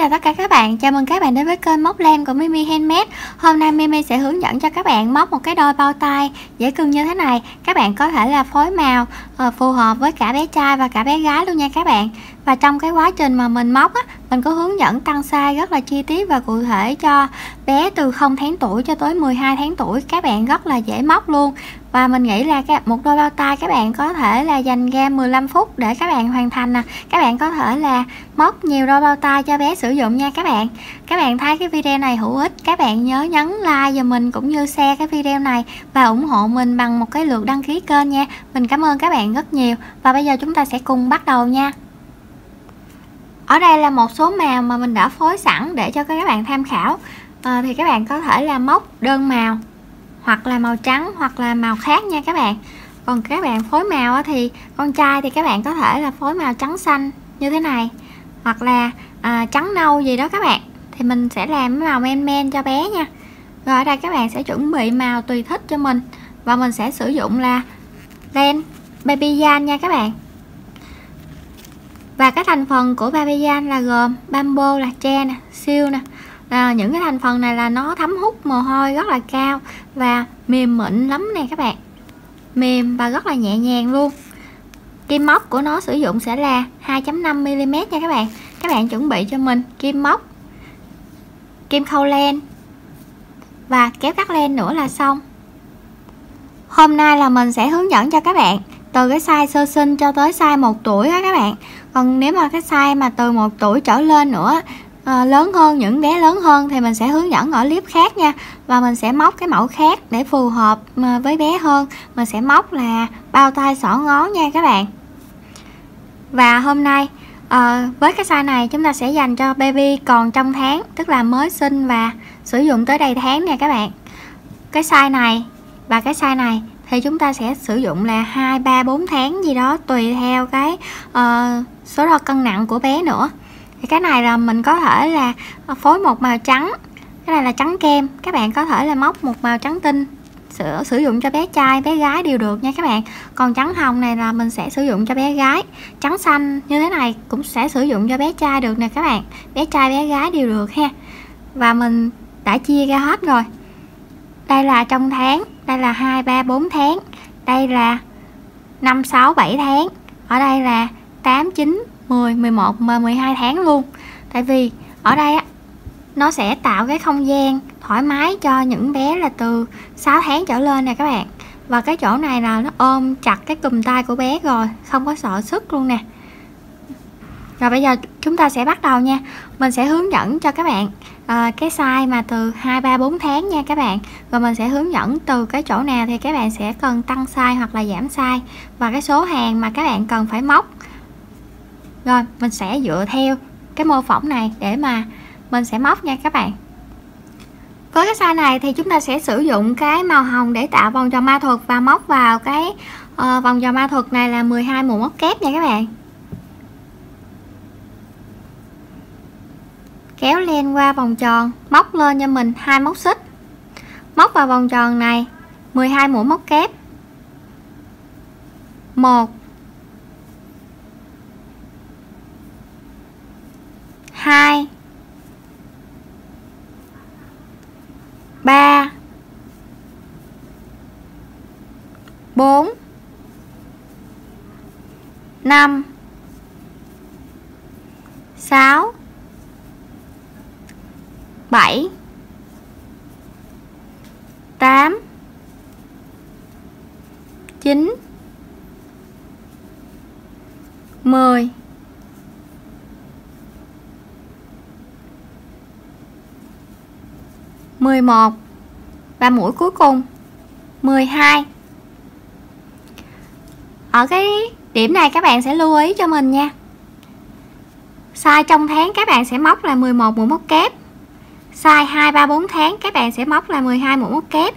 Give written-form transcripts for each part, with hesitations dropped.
chào tất cả các bạn, chào mừng các bạn đến với kênh móc len của Mimi Handmade. Hôm nay Mimi sẽ hướng dẫn cho các bạn móc một cái đôi bao tay dễ thương như thế này. Các bạn có thể là phối màu phù hợp với cả bé trai và cả bé gái luôn nha các bạn. Và trong cái quá trình mà mình móc á, mình có hướng dẫn tăng size rất là chi tiết và cụ thể cho bé từ 0 tháng tuổi cho tới 12 tháng tuổi. Các bạn rất là dễ móc luôn. Và mình nghĩ là một đôi bao tay các bạn có thể là dành ra 15 phút để các bạn hoàn thành nè. Các bạn có thể là móc nhiều đôi bao tay cho bé sử dụng nha các bạn. Các bạn thấy cái video này hữu ích, các bạn nhớ nhấn like giùm mình cũng như share cái video này và ủng hộ mình bằng một cái lượt đăng ký kênh nha. Mình cảm ơn các bạn rất nhiều. Và bây giờ chúng ta sẽ cùng bắt đầu nha. Ở đây là một số màu mà mình đã phối sẵn để cho các bạn tham khảo. Thì các bạn có thể là móc đơn màu hoặc là màu trắng hoặc là màu khác nha các bạn. Còn các bạn phối màu thì con trai thì các bạn có thể là phối màu trắng xanh như thế này hoặc là trắng nâu gì đó các bạn. Thì mình sẽ làm màu men men cho bé nha. Rồi ở đây các bạn sẽ chuẩn bị màu tùy thích cho mình. Và mình sẽ sử dụng là len baby yarn nha các bạn. Và cái thành phần của baby yarn là gồm bamboo là tre nè, siêu nè. Những cái thành phần này là nó thấm hút mồ hôi rất là cao và mềm mịn lắm nè các bạn, mềm và rất là nhẹ nhàng luôn. Kim móc của nó sử dụng sẽ là 2.5mm nha các bạn. Các bạn chuẩn bị cho mình kim móc, kim khâu len và kéo cắt len nữa là xong. Hôm nay là mình sẽ hướng dẫn cho các bạn từ cái size sơ sinh cho tới size 1 tuổi đó các bạn. Còn nếu mà cái size mà từ 1 tuổi trở lên nữa, lớn hơn, những bé lớn hơn thì mình sẽ hướng dẫn ở clip khác nha. Và mình sẽ móc cái mẫu khác để phù hợp với bé hơn. Mình sẽ móc là bao tay xỏ ngón nha các bạn. Và hôm nay với cái size này chúng ta sẽ dành cho baby còn trong tháng, tức là mới sinh và sử dụng tới đầy tháng nha các bạn. Cái size này và cái size này thì chúng ta sẽ sử dụng là 2, 3, 4 tháng gì đó tùy theo cái số đo cân nặng của bé nữa. Thì cái này là mình có thể là phối một màu trắng, cái này là trắng kem. Các bạn có thể là móc một màu trắng tinh sử dụng cho bé trai bé gái đều được nha các bạn. Còn trắng hồng này là mình sẽ sử dụng cho bé gái. Trắng xanh như thế này cũng sẽ sử dụng cho bé trai được nè các bạn, bé trai bé gái đều được ha. Và mình đã chia ra hết rồi. Đây là trong tháng, đây là 2, 3, 4 tháng, đây là 5, 6, 7 tháng, ở đây là 8, 9, 10, 11 và 12 tháng luôn. Tại vì ở đây á, nó sẽ tạo cái không gian thoải mái cho những bé là từ 6 tháng trở lên nè các bạn. Và cái chỗ này là nó ôm chặt cái cùm tay của bé rồi, không có sợ sức luôn nè. Rồi bây giờ chúng ta sẽ bắt đầu nha. Mình sẽ hướng dẫn cho các bạn cái size mà từ 2, 3, 4 tháng nha các bạn. Rồi mình sẽ hướng dẫn từ cái chỗ nào thì các bạn sẽ cần tăng size hoặc là giảm size, và cái số hàng mà các bạn cần phải móc. Rồi mình sẽ dựa theo cái mô phỏng này để mà mình sẽ móc nha các bạn. Với cái size này thì chúng ta sẽ sử dụng cái màu hồng để tạo vòng tròn ma thuật và móc vào cái vòng tròn ma thuật này là 12 mũi móc kép nha các bạn. Kéo len qua vòng tròn, móc lên cho mình 2 móc xích. Móc vào vòng tròn này 12 mũi móc kép. 1 2 3 4 5 6 7 8 9 10 11 và mũi cuối cùng 12. Ở cái điểm này các bạn sẽ lưu ý cho mình nha. Size trong tháng các bạn sẽ móc là 11 mũi móc kép. Size 2, 3, 4 tháng các bạn sẽ móc là 12 mũi móc kép.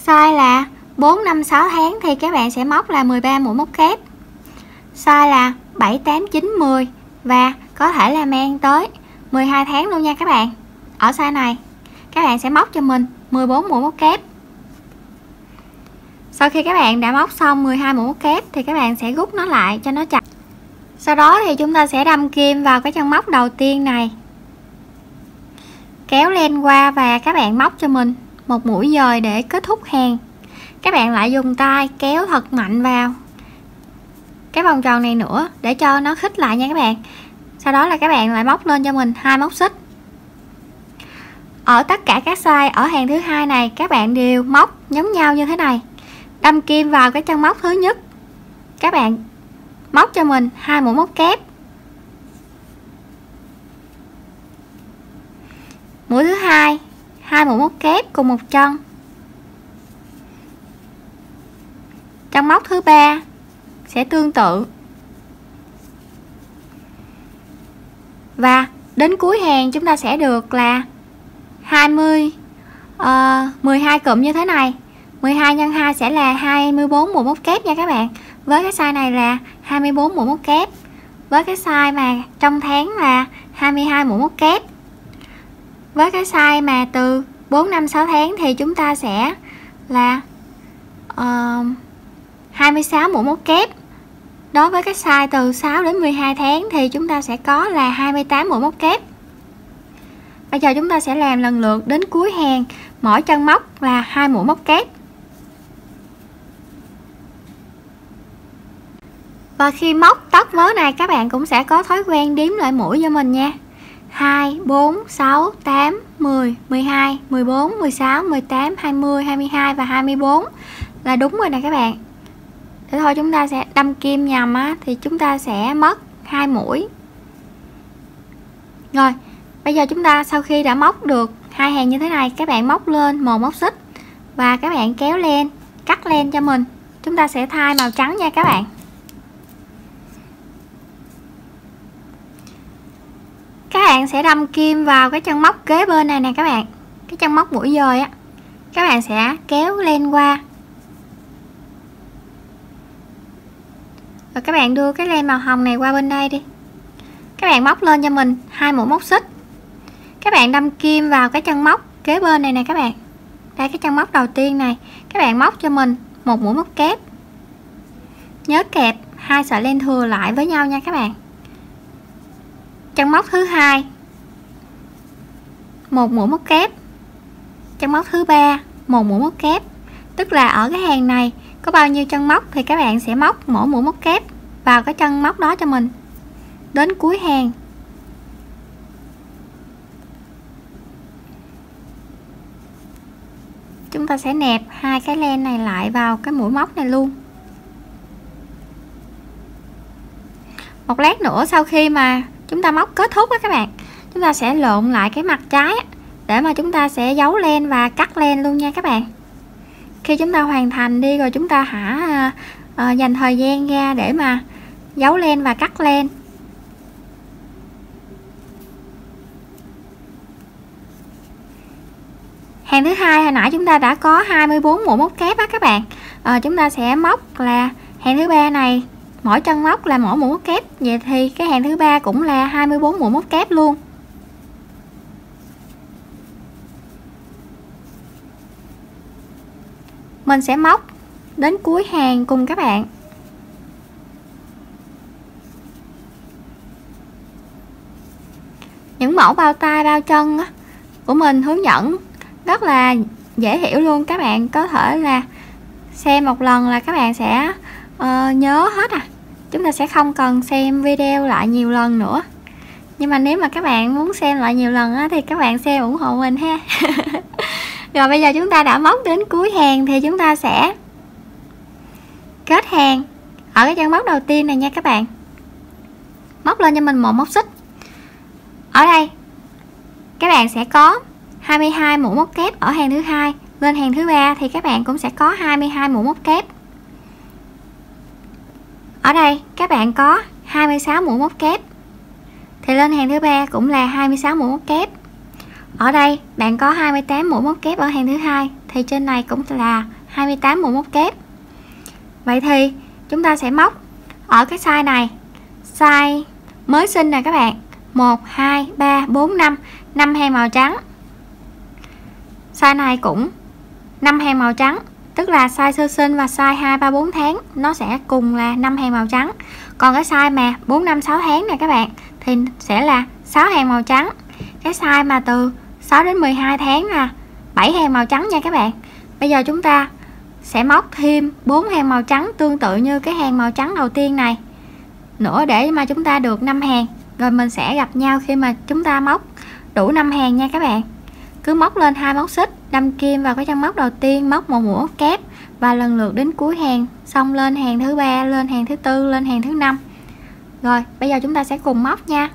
Size là 4, 5, 6 tháng thì các bạn sẽ móc là 13 mũi móc kép. Size là 7, 8, 9, 10 và có thể là mang tới 12 tháng luôn nha các bạn. Ở size này các bạn sẽ móc cho mình 14 mũi móc kép. Sau khi các bạn đã móc xong 12 mũi móc kép thì các bạn sẽ rút nó lại cho nó chặt. Sau đó thì chúng ta sẽ đâm kim vào cái chân móc đầu tiên này, kéo len qua và các bạn móc cho mình một mũi dời để kết thúc hàng. Các bạn lại dùng tay kéo thật mạnh vào cái vòng tròn này nữa để cho nó khít lại nha các bạn. Sau đó là các bạn lại móc lên cho mình 2 móc xích. Ở tất cả các size ở hàng thứ hai này các bạn đều móc giống nhau như thế này, đâm kim vào cái chân móc thứ nhất, các bạn móc cho mình 2 mũi móc kép. Mũi thứ hai 2 mũi móc kép cùng một chân. Chân móc thứ ba sẽ tương tự. Và đến cuối hàng chúng ta sẽ được là 12 cụm như thế này. 12 x 2 sẽ là 24 mũi móc kép nha các bạn. Với cái size này là 24 mũi móc kép. Với cái size mà trong tháng là 22 mũi móc kép. Với cái size mà từ 4, 5, 6 tháng thì chúng ta sẽ là 26 mũi móc kép. Đối với cái size từ 6 đến 12 tháng thì chúng ta sẽ có là 28 mũi móc kép. Bây giờ chúng ta sẽ làm lần lượt đến cuối hàng, mỗi chân móc là 2 mũi móc kép. Và khi móc tất vớ này các bạn cũng sẽ có thói quen đếm lại mũi cho mình nha. 2, 4, 6, 8, 10, 12, 14, 16, 18, 20, 22 và 24 là đúng rồi nè các bạn. Để thôi chúng ta sẽ đâm kim nhầm á, thì chúng ta sẽ mất 2 mũi. Rồi, bây giờ chúng ta sau khi đã móc được hai hàng như thế này, các bạn móc lên một móc xích và các bạn kéo len, cắt len cho mình. Chúng ta sẽ thay màu trắng nha các bạn. Các bạn sẽ đâm kim vào cái chân móc kế bên này nè các bạn. Cái chân móc mũi dời á. Các bạn sẽ kéo len qua. Và các bạn đưa cái len màu hồng này qua bên đây đi. Các bạn móc lên cho mình 2 mũi móc xích. Các bạn đâm kim vào cái chân móc kế bên này nè các bạn. Đây cái chân móc đầu tiên này, các bạn móc cho mình một mũi móc kép. Nhớ kẹp hai sợi len thừa lại với nhau nha các bạn. Chân móc thứ hai, một mũi móc kép. Chân móc thứ ba, một mũi móc kép. Tức là ở cái hàng này có bao nhiêu chân móc thì các bạn sẽ móc mỗi mũi móc kép vào cái chân móc đó cho mình đến cuối hàng. Chúng ta sẽ nẹp hai cái len này lại vào cái mũi móc này luôn. Một lát nữa sau khi mà chúng ta móc kết thúc đó các bạn, chúng ta sẽ lộn lại cái mặt trái để mà chúng ta sẽ giấu len và cắt len luôn nha các bạn. Khi chúng ta hoàn thành đi rồi chúng ta dành thời gian ra để mà giấu len và cắt len. Hàng thứ hai hồi nãy chúng ta đã có 24 mũi móc kép á các bạn. Chúng ta sẽ móc là hàng thứ ba này mỗi chân móc là mỗi mũi móc kép, vậy thì cái hàng thứ ba cũng là 24 mũi móc kép luôn. Mình sẽ móc đến cuối hàng cùng các bạn. Những mẫu bao tay bao chân của mình hướng dẫn rất là dễ hiểu luôn, các bạn có thể là xem một lần là các bạn sẽ nhớ hết chúng ta sẽ không cần xem video lại nhiều lần nữa. Nhưng mà nếu mà các bạn muốn xem lại nhiều lần thì các bạn xem ủng hộ mình ha. Rồi bây giờ chúng ta đã móc đến cuối hàng thì chúng ta sẽ kết hàng ở cái chân móc đầu tiên này nha các bạn. Móc lên cho mình một móc xích. Ở đây các bạn sẽ có 22 mũi móc kép ở hàng thứ hai, lên hàng thứ ba thì các bạn cũng sẽ có 22 mũi móc kép. Ở đây các bạn có 26 mũi móc kép thì lên hàng thứ ba cũng là 26 mũi móc kép. Ở đây bạn có 28 mũi móc kép ở hàng thứ hai thì trên này cũng là 28 mũi móc kép. Vậy thì chúng ta sẽ móc ở cái size này, size mới sinh nè các bạn, 1 2 3 4 5, 5 hàng màu trắng. Size này cũng 5 hàng màu trắng. Tức là size sơ sinh và size 2, 3, 4 tháng nó sẽ cùng là 5 hàng màu trắng. Còn cái size mà 4, 5, 6 tháng này các bạn thì sẽ là 6 hàng màu trắng. Cái size mà từ 6 đến 12 tháng là 7 hàng màu trắng nha các bạn. Bây giờ chúng ta sẽ móc thêm 4 hàng màu trắng tương tự như cái hàng màu trắng đầu tiên này nữa để mà chúng ta được 5 hàng. Rồi mình sẽ gặp nhau khi mà chúng ta móc đủ 5 hàng nha các bạn. Cứ móc lên 2 móc xích, đâm kim vào cái chân móc đầu tiên, móc một mũi móc kép và lần lượt đến cuối hàng, xong lên hàng thứ 3, lên hàng thứ 4, lên hàng thứ 5. Rồi, bây giờ chúng ta sẽ cùng móc nha.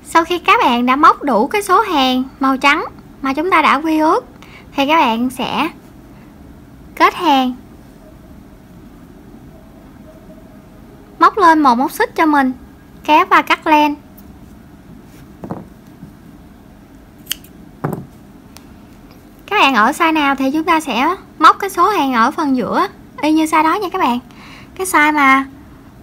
Sau khi các bạn đã móc đủ cái số hàng màu trắng mà chúng ta đã quy ước thì các bạn sẽ kết hàng, móc lên một móc xích cho mình, kéo và cắt len. Các bạn ở size nào thì chúng ta sẽ móc cái số hàng ở phần giữa y như size đó nha các bạn. Cái size mà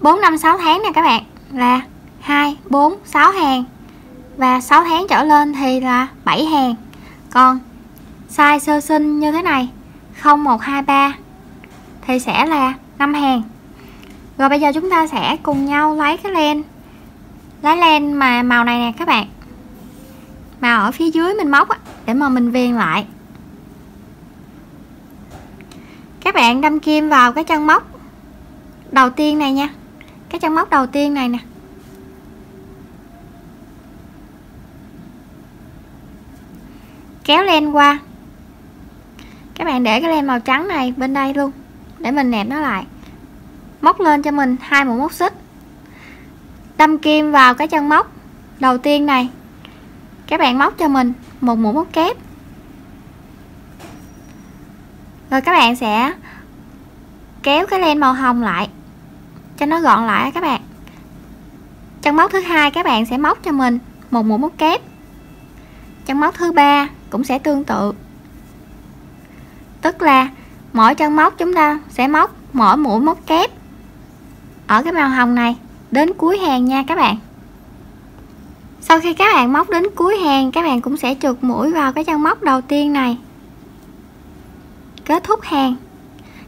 4, 5, 6 tháng nè các bạn là 2, 4, 6 hàng, và 6 tháng trở lên thì là 7 hàng. Còn size sơ sinh như thế này 0, 1, 2, 3 thì sẽ là 5 hàng. Rồi bây giờ chúng ta sẽ cùng nhau lấy cái len, lấy len mà màu này nè các bạn, màu ở phía dưới mình móc á, để mà mình viền lại. Các bạn đâm kim vào cái chân móc đầu tiên này nha, cái chân móc đầu tiên này nè, kéo len qua. Các bạn để cái len màu trắng này bên đây luôn để mình nẹp nó lại, móc lên cho mình 2 mũi móc xích, đâm kim vào cái chân móc đầu tiên này, các bạn móc cho mình một mũi móc kép. Rồi các bạn sẽ kéo cái len màu hồng lại cho nó gọn lại các bạn. Chân móc thứ hai các bạn sẽ móc cho mình một mũi móc kép. Chân móc thứ ba cũng sẽ tương tự, tức là mỗi chân móc chúng ta sẽ móc mỗi mũi móc kép ở cái màu hồng này đến cuối hàng nha các bạn. Sau khi các bạn móc đến cuối hàng, các bạn cũng sẽ trượt mũi vào cái chân móc đầu tiên này, kết thúc hàng.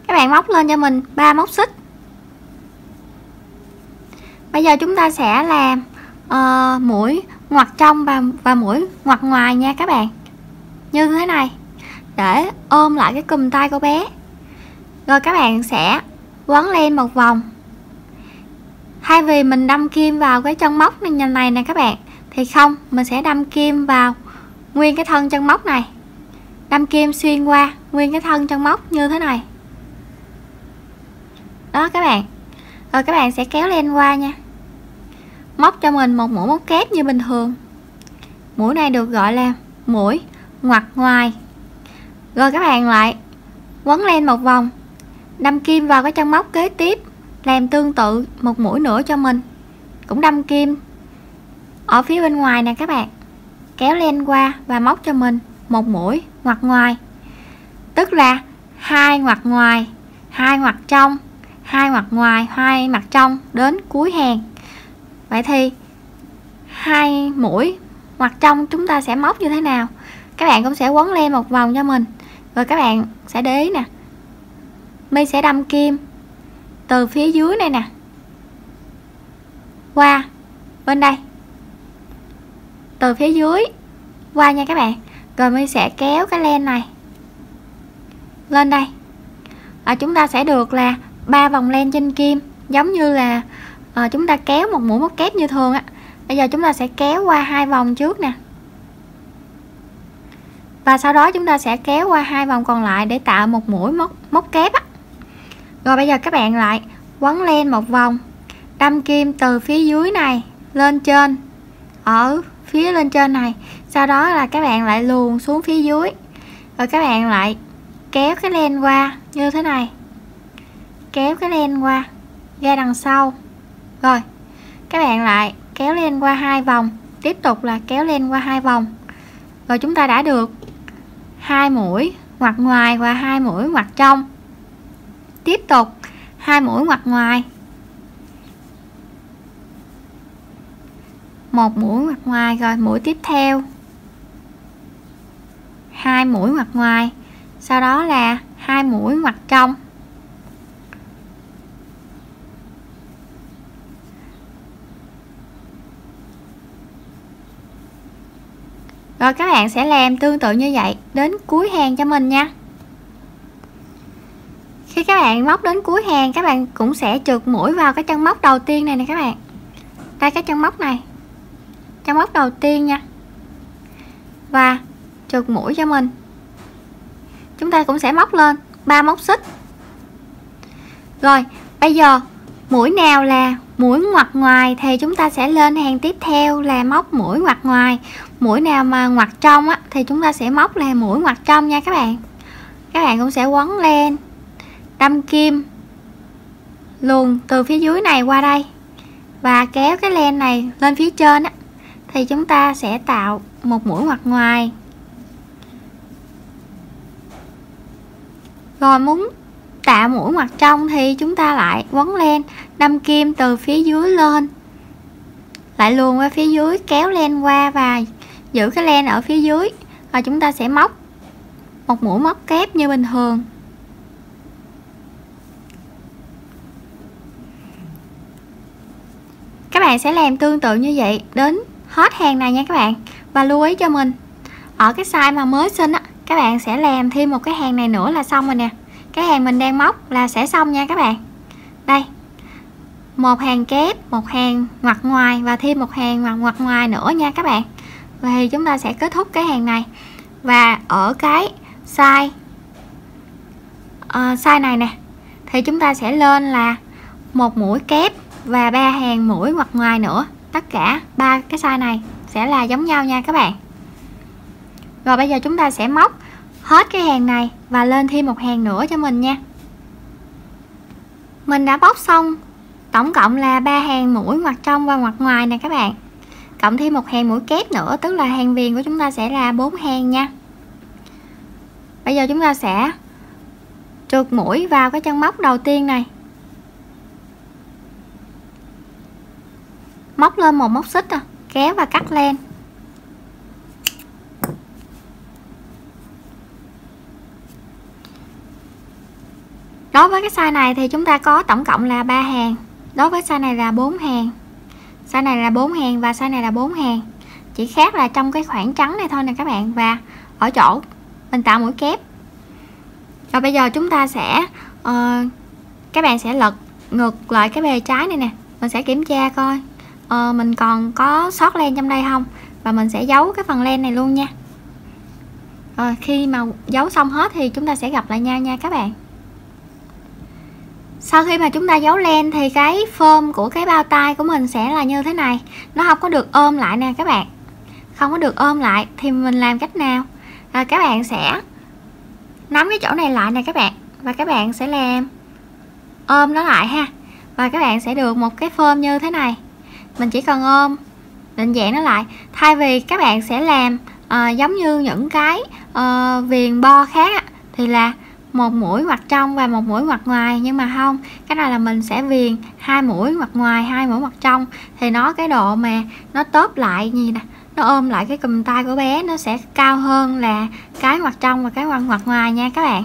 Các bạn móc lên cho mình 3 móc xích. Bây giờ chúng ta sẽ làm mũi ngoặt trong và mũi ngoặt ngoài nha các bạn, như thế này để ôm lại cái cùm tay của bé. Rồi các bạn sẽ quấn len một vòng. Thay vì mình đâm kim vào cái chân móc này nè các bạn, thì không, mình sẽ đâm kim vào nguyên cái thân chân móc này, đâm kim xuyên qua nguyên cái thân chân móc như thế này đó các bạn. Rồi các bạn sẽ kéo len qua nha, móc cho mình một mũi móc kép như bình thường. Mũi này được gọi là mũi ngoặt ngoài. Rồi các bạn lại quấn len một vòng, đâm kim vào cái chân móc kế tiếp, làm tương tự một mũi nữa cho mình, cũng đâm kim ở phía bên ngoài nè các bạn, kéo len qua và móc cho mình một mũi ngoặt ngoài, tức là 2 ngoặt ngoài, 2 ngoặt trong, 2 ngoặt ngoài, 2 ngoặt trong đến cuối hàng. Vậy thì 2 mũi ngoặt trong chúng ta sẽ móc như thế nào? Các bạn cũng sẽ quấn len một vòng cho mình. Rồi các bạn sẽ để ý nè, My sẽ đâm kim từ phía dưới này nè qua bên đây, từ phía dưới qua nha các bạn. Rồi My sẽ kéo cái len này lên đây, chúng ta sẽ được là 3 vòng len trên kim, giống như là chúng ta kéo một mũi móc kép như thường á. Bây giờ chúng ta sẽ kéo qua 2 vòng trước nè, và sau đó chúng ta sẽ kéo qua 2 vòng còn lại để tạo một mũi móc kép á. Rồi bây giờ các bạn lại quấn len một vòng, đâm kim từ phía dưới này lên trên, ở phía lên trên này, sau đó là các bạn lại luồn xuống phía dưới. Rồi các bạn lại kéo cái len qua như thế này, kéo cái len qua ra đằng sau. Rồi các bạn lại kéo len qua 2 vòng, tiếp tục là kéo len qua 2 vòng. Rồi chúng ta đã được 2 mũi ngoặt ngoài và 2 mũi ngoặt trong. Tiếp tục 2 mũi ngoặt ngoài, 1 mũi ngoặt ngoài. Rồi mũi tiếp theo 2 mũi ngoặt ngoài, sau đó là 2 mũi ngoặt trong. Rồi các bạn sẽ làm tương tự như vậy đến cuối hàng cho mình nha. Khi các bạn móc đến cuối hàng, các bạn cũng sẽ trượt mũi vào cái chân móc đầu tiên này nè các bạn. Đây, cái chân móc này, chân móc đầu tiên nha, và trượt mũi cho mình. Chúng ta cũng sẽ móc lên 3 móc xích. Rồi bây giờ mũi nào là mũi ngoặt ngoài thì chúng ta sẽ lên hàng tiếp theo là móc mũi ngoặt ngoài. Mũi nào mà ngoặt trong á, thì chúng ta sẽ móc là mũi ngoặt trong nha các bạn. Các bạn cũng sẽ quấn len, đâm kim luồn từ phía dưới này qua đây và kéo cái len này lên phía trên á, thì chúng ta sẽ tạo một mũi ngoặt ngoài. Rồi muốn tạo mũi ngoặt trong thì chúng ta lại quấn len, đâm kim từ phía dưới lên, lại luồn qua phía dưới, kéo len qua và giữ cái len ở phía dưới, và chúng ta sẽ móc một mũi móc kép như bình thường. Các bạn sẽ làm tương tự như vậy đến hết hàng này nha các bạn. Và lưu ý cho mình, ở cái size mà mới xin á, các bạn sẽ làm thêm một cái hàng này nữa là xong rồi nè. Cái hàng mình đang móc là sẽ xong nha các bạn. Đây, một hàng kép, một hàng ngoặt ngoài và thêm một hàng ngoặt ngoài nữa nha các bạn. Thì chúng ta sẽ kết thúc cái hàng này. Và ở cái size này nè, thì chúng ta sẽ lên là một mũi kép và 3 hàng mũi ngoặt ngoài nữa. Tất cả 3 cái size này sẽ là giống nhau nha các bạn. Rồi bây giờ chúng ta sẽ móc hết cái hàng này và lên thêm một hàng nữa cho mình nha. Mình đã bóc xong tổng cộng là 3 hàng mũi ngoặt trong và ngoặt ngoài nè các bạn, cộng thêm một hàng mũi kép nữa, tức là hàng viền của chúng ta sẽ là 4 hàng nha. Bây giờ chúng ta sẽ trượt mũi vào cái chân móc đầu tiên này, móc lên một móc xích, kéo và cắt len. Đối với cái size này thì chúng ta có tổng cộng là 3 hàng. Đối với size này là 4 hàng, size này là 4 hàng và size này là 4 hàng. Chỉ khác là trong cái khoảng trắng này thôi nè các bạn, và ở chỗ mình tạo mũi kép. Rồi bây giờ chúng ta sẽ các bạn sẽ lật ngược lại cái bề trái này nè. Mình sẽ kiểm tra coi mình còn có sót len trong đây không, và mình sẽ giấu cái phần len này luôn nha. Rồi khi mà giấu xong hết thì chúng ta sẽ gặp lại nhau nha các bạn. Sau khi mà chúng ta giấu len thì cái phơm của cái bao tay của mình sẽ là như thế này. Nó không có được ôm lại nè các bạn. Không có được ôm lại thì mình làm cách nào? Các bạn sẽ nắm cái chỗ này lại nè các bạn, và các bạn sẽ làm ôm nó lại ha. Và các bạn sẽ được một cái phơm như thế này. Mình chỉ cần ôm định dạng nó lại. Thay vì các bạn sẽ làm giống như những cái viền bo khác thì là một mũi ngoặt trong và một mũi ngoặt ngoài, nhưng mà không, cái này là mình sẽ viền 2 mũi ngoặt ngoài, 2 mũi ngoặt trong, thì nó cái độ mà nó tốp lại gì nè, nó ôm lại cái cùm tay của bé nó sẽ cao hơn là cái ngoặt trong và cái ngoặt ngoài nha các bạn.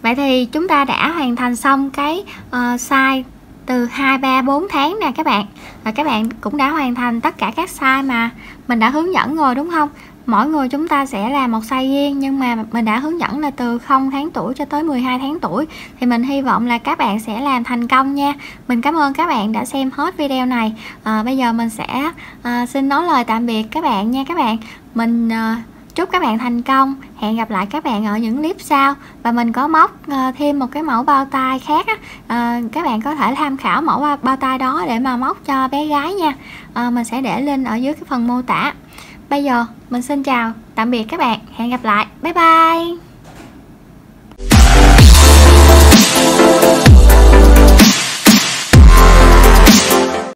Vậy thì chúng ta đã hoàn thành xong cái size từ 2, 3, 4 tháng nè các bạn. Và các bạn cũng đã hoàn thành tất cả các size mà mình đã hướng dẫn rồi đúng không? Mỗi người chúng ta sẽ làm một size riêng, nhưng mà mình đã hướng dẫn là từ 0 tháng tuổi cho tới 12 tháng tuổi. Thì mình hy vọng là các bạn sẽ làm thành công nha. Mình cảm ơn các bạn đã xem hết video này. Bây giờ mình sẽ xin nói lời tạm biệt các bạn nha các bạn. Mình chúc các bạn thành công. Hẹn gặp lại các bạn ở những clip sau. Và mình có móc thêm một cái mẫu bao tay khác các bạn có thể tham khảo mẫu bao tay đó để mà móc cho bé gái nha. Mình sẽ để link ở dưới cái phần mô tả. Bây giờ mình xin chào tạm biệt các bạn, hẹn gặp lại, bye bye.